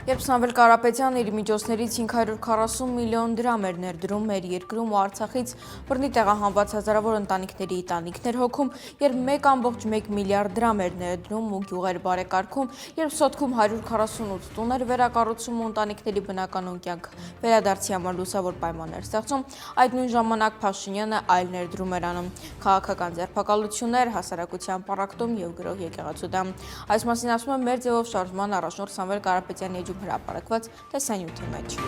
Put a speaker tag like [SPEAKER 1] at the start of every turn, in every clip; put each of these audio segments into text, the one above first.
[SPEAKER 1] Երբ Սամվել Կարապետյանն իր միջոցներից 540 միլիոն դրամ էր ներդրում մեր երկրում ու Արցախից բռնի տեղահանված հազարավոր ընտանիքների տանիքներ հոգում, երբ 1,1 միլիարդ դրամ էր ներդրում ու գյուղեր բարեկարգում, երբ Սոտքում 148 տուն էր վերակառուցում ու ընտանիքների բնականոն կյանք վերադարձի համար լուսավոր պայմաններ ստեղծում, այդ նույն ժամանակ Փաշինյանը այլ ներդրում էր անում, քաղաքական ձերբակալություններ, հասարակության պառակտում և գրող եկեղեցու դեմ։ Այս մասին ասում է մեր ձևով շարժման առաջնորդ Սամվել Կարապետյանի հրապարակված տեսանյութի մեջ։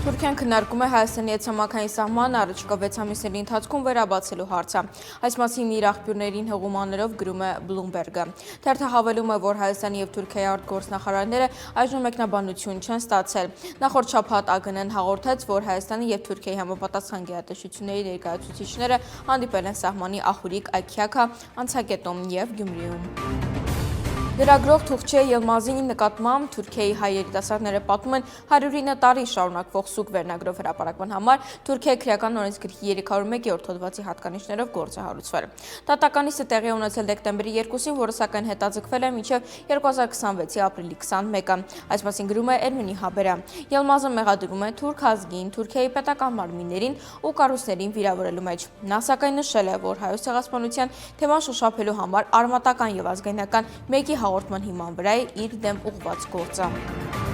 [SPEAKER 1] Թուրքիան քննարկում է Հայաստանի հետ ցամաքային սահմանն առաջիկա 6 ամիսների ընթացքում վերաբացելու հարցը։ Այս մասին իր աղբյուրներին հղումաններով գրում է Bloomberg-ը։ Թերթը հավելում է, որ Հայաստանի և Թուրքիայի արտգործնախարարները այժմ մեկնաբանություն չեն ստացել։ Նախորդ շաբաթ ԱԳՆ-ն հաղորդեց, որ Հայաստանի և Թուրքիայի համապատասխան գերատեսչությունների ներկայացուցիչները հանդիպել են սահմանի Ախուրիկ, Այքյաքա անցակետում և Գյումրիում։ Լրագրող Թուղթչե Ելմազինի նկատմամբ Թուրքիայի հայ երիտասարդները պատմում են 109 տարի շարունակվող սուկ վերնագրով հրապարակման համար Թուրքիայի քրեական օրենսգրքի 301-րդ հոդվածի հատկանիշներով գործ է հարուցվել։ Դատականիսը տեղի ունեցել դեկտեմբերի 2-ին, որը սակայն հետաձգվել է մինչև 2026-ի ապրիլի 21-ը։ Այս մասին գրում է Էրմենի Հաբերը։ Ելմազը մեղադրում է թուրք ազգին, Թուրքիայի պետական մարմիններին ու կառույցներին վիրավորելու մեջ։ Նա սակայն նշել է, որ հայոց ցեղասպանության թեման շոշափելու համար արմատական և ազգայնական մեկի հաղորդման հիման վրա է իր դեմ ուղղված գործը։